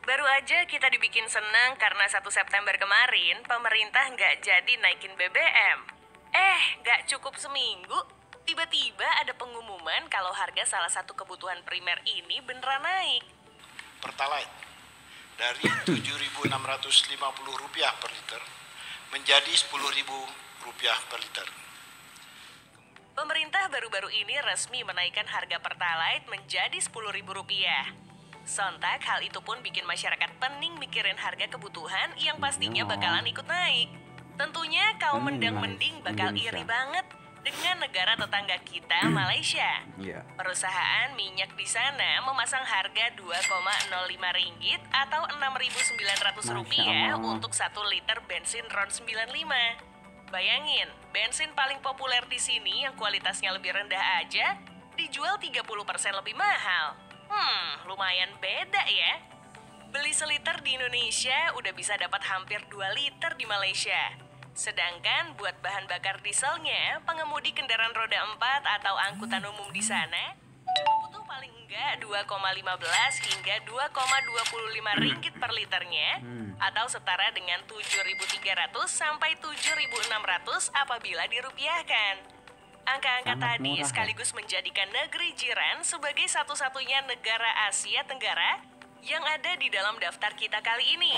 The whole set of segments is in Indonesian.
Baru aja kita dibikin senang karena 1 September kemarin pemerintah nggak jadi naikin BBM. Nggak cukup seminggu, tiba-tiba ada pengumuman kalau harga salah satu kebutuhan primer ini beneran naik. Pertalite dari Rp7.650 per liter menjadi Rp10.000 per liter. Pemerintah baru-baru ini resmi menaikkan harga Pertalite menjadi Rp10.000. Sontak hal itu pun bikin masyarakat pening mikirin harga kebutuhan yang pastinya bakalan ikut naik. Tentunya kaum mendang-mending bakal iri banget dengan negara tetangga kita, Malaysia. Perusahaan minyak di sana memasang harga Rp2,05 atau Rp6.900 untuk 1 liter bensin RON 95. Bayangin, bensin paling populer di sini yang kualitasnya lebih rendah aja dijual 30% lebih mahal. Lumayan beda ya. Beli seliter di Indonesia udah bisa dapat hampir 2 liter di Malaysia. Sedangkan buat bahan bakar dieselnya, pengemudi kendaraan roda 4 atau angkutan umum di sana butuh paling enggak 2,15 hingga 2,25 ringgit per liternya atau setara dengan 7.300 sampai 7.600 apabila dirupiahkan. Angka-angka tadi sekaligus menjadikan negeri jiran sebagai satu-satunya negara Asia Tenggara yang ada di dalam daftar kita kali ini.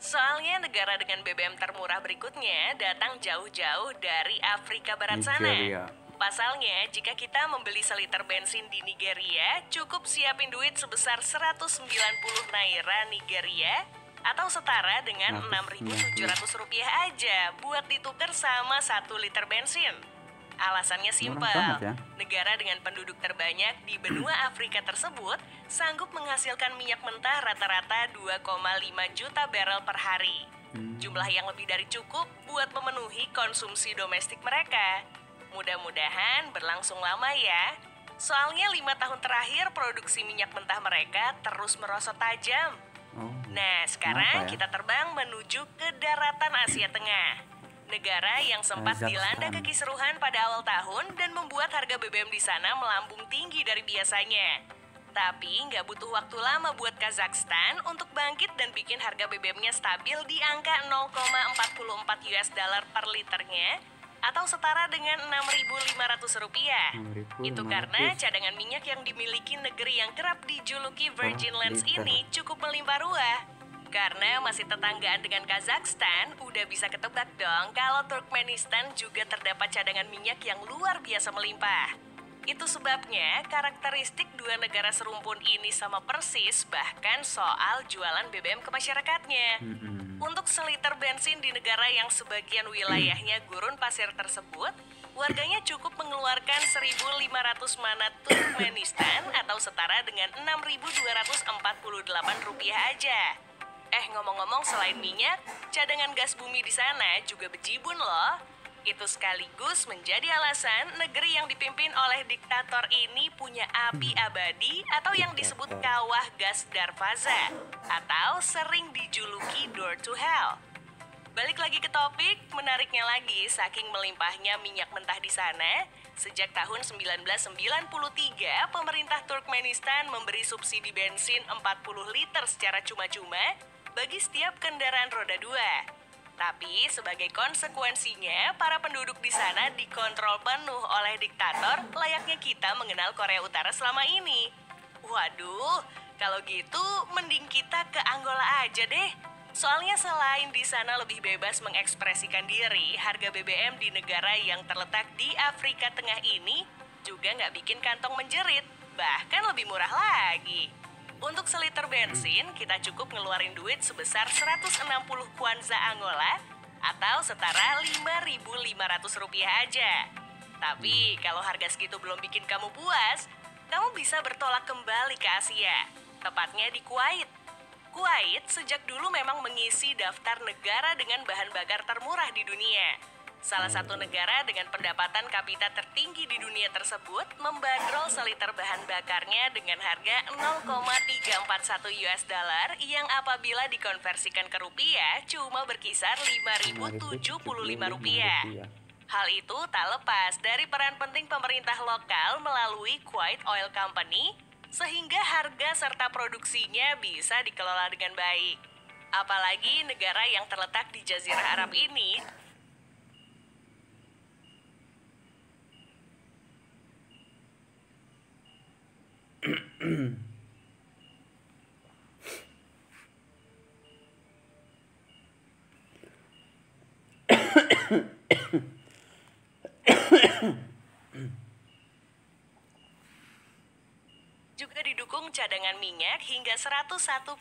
Soalnya negara dengan BBM termurah berikutnya datang jauh-jauh dari Afrika Barat sana. Pasalnya, jika kita membeli seliter bensin di Nigeria, cukup siapin duit sebesar 190 naira Nigeria atau setara dengan Rp6.700 aja buat ditukar sama 1 liter bensin. Alasannya simpel, negara dengan penduduk terbanyak di benua Afrika tersebut sanggup menghasilkan minyak mentah rata-rata 2,5 juta barel per hari. Jumlah yang lebih dari cukup buat memenuhi konsumsi domestik mereka. Mudah-mudahan berlangsung lama ya. Soalnya 5 tahun terakhir produksi minyak mentah mereka terus merosot tajam. Nah, sekarang kita terbang menuju ke daratan Asia Tengah. Negara yang sempat dilanda kekisruhan pada awal tahun dan membuat harga BBM di sana melambung tinggi dari biasanya. Tapi nggak butuh waktu lama buat Kazakhstan untuk bangkit dan bikin harga BBM-nya stabil di angka $0,44 per liternya atau setara dengan Rp6.500. Itu karena cadangan minyak yang dimiliki negeri yang kerap dijuluki Virgin Lands ini cukup melimpah ruah. Karena masih tetanggaan dengan Kazakhstan, udah bisa ketebak dong kalau Turkmenistan juga terdapat cadangan minyak yang luar biasa melimpah. Itu sebabnya karakteristik dua negara serumpun ini sama persis bahkan soal jualan BBM ke masyarakatnya. Untuk seliter bensin di negara yang sebagian wilayahnya gurun pasir tersebut, warganya cukup mengeluarkan 1.500 manat Turkmenistan atau setara dengan Rp6.248 aja. Ngomong-ngomong selain minyak, cadangan gas bumi di sana juga bejibun loh. Itu sekaligus menjadi alasan negeri yang dipimpin oleh diktator ini punya api abadi atau yang disebut kawah gas Darvaza atau sering dijuluki Door to Hell. Balik lagi ke topik, menariknya lagi saking melimpahnya minyak mentah di sana, sejak tahun 1993 pemerintah Turkmenistan memberi subsidi bensin 40 liter secara cuma-cuma bagi setiap kendaraan roda 2. Tapi sebagai konsekuensinya, para penduduk di sana dikontrol penuh oleh diktator layaknya kita mengenal Korea Utara selama ini. Waduh, kalau gitu mending kita ke Angola aja deh. Soalnya selain di sana lebih bebas mengekspresikan diri, harga BBM di negara yang terletak di Afrika Tengah ini juga nggak bikin kantong menjerit, bahkan lebih murah lagi. Untuk seliter bensin, kita cukup ngeluarin duit sebesar 160 kwanza Angola atau setara Rp5.500 aja. Tapi kalau harga segitu belum bikin kamu puas, kamu bisa bertolak kembali ke Asia, tepatnya di Kuwait. Kuwait sejak dulu memang mengisi daftar negara dengan bahan bakar termurah di dunia. Salah satu negara dengan pendapatan kapita tertinggi di dunia tersebut membandrol seliter bahan bakarnya dengan harga $0,341 yang apabila dikonversikan ke rupiah cuma berkisar Rp5.075. Hal itu tak lepas dari peran penting pemerintah lokal melalui Kuwait Oil Company sehingga harga serta produksinya bisa dikelola dengan baik. Apalagi negara yang terletak di Jazirah Arab ini juga didukung cadangan minyak hingga 101,5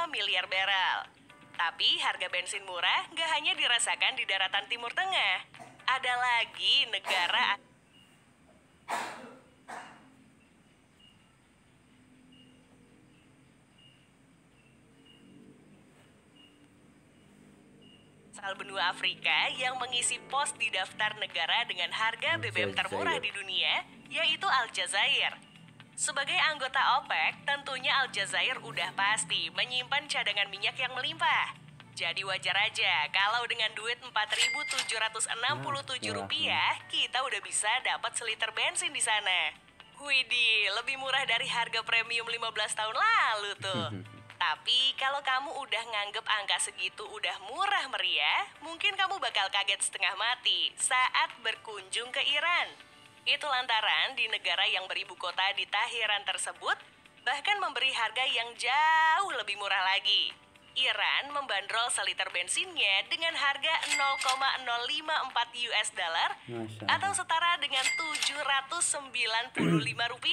miliar barel. Tapi harga bensin murah nggak hanya dirasakan di daratan Timur Tengah. Ada lagi negara asal benua Afrika yang mengisi pos di daftar negara dengan harga BBM termurah di dunia, yaitu Aljazair. Sebagai anggota OPEC, tentunya Aljazair udah pasti menyimpan cadangan minyak yang melimpah. Jadi wajar aja kalau dengan duit Rp4.767 kita udah bisa dapat seliter bensin di sana. Widih, lebih murah dari harga premium 15 tahun lalu tuh. Tapi kalau kamu udah nganggep angka segitu udah murah meriah, mungkin kamu bakal kaget setengah mati saat berkunjung ke Iran. Itu lantaran di negara yang beribu kota di Tahiran tersebut bahkan memberi harga yang jauh lebih murah lagi. Iran membandrol seliter bensinnya dengan harga $0,054 atau setara dengan Rp795.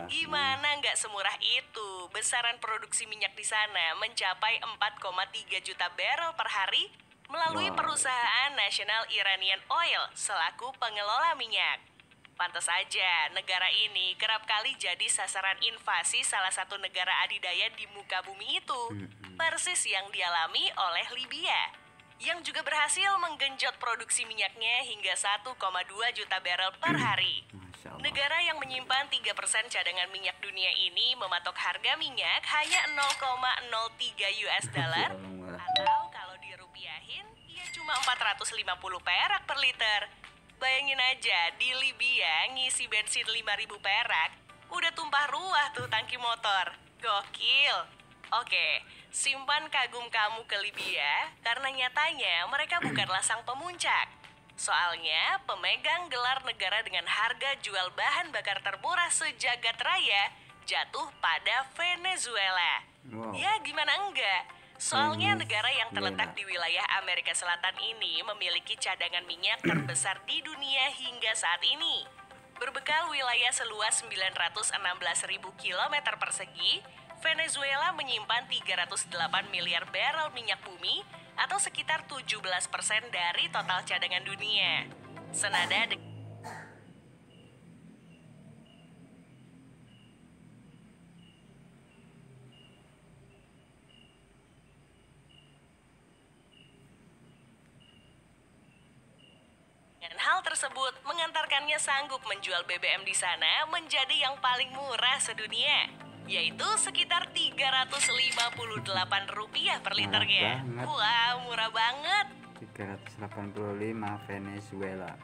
Gimana nggak semurah itu? Besaran produksi minyak di sana mencapai 4,3 juta barrel per hari melalui perusahaan National Iranian Oil selaku pengelola minyak. Pantas saja, negara ini kerap kali jadi sasaran invasi salah satu negara adidaya di muka bumi itu. Persis yang dialami oleh Libya, yang juga berhasil menggenjot produksi minyaknya hingga 1,2 juta barrel per hari. Negara yang menyimpan 3% cadangan minyak dunia ini mematok harga minyak hanya $0,03 atau kalau dirupiahin, ya cuma 450 perak per liter. Bayangin aja, di Libya ngisi bensin 5.000 perak, udah tumpah ruah tuh tangki motor. Gokil. Oke, simpan kagum kamu ke Libya karena nyatanya mereka bukanlah sang pemuncak. Soalnya pemegang gelar negara dengan harga jual bahan bakar termurah sejagat raya jatuh pada Venezuela. Ya gimana enggak? Soalnya negara yang terletak di wilayah Amerika Selatan ini memiliki cadangan minyak terbesar di dunia hingga saat ini. Berbekal wilayah seluas 916.000 km persegi, Venezuela menyimpan 308 miliar barrel minyak bumi atau sekitar 17% dari total cadangan dunia. Senada dengan hal tersebut mengantarkannya sanggup menjual BBM di sana menjadi yang paling murah sedunia, yaitu sekitar Rp358 per liternya. Wah, murah banget. 385 Venezuela.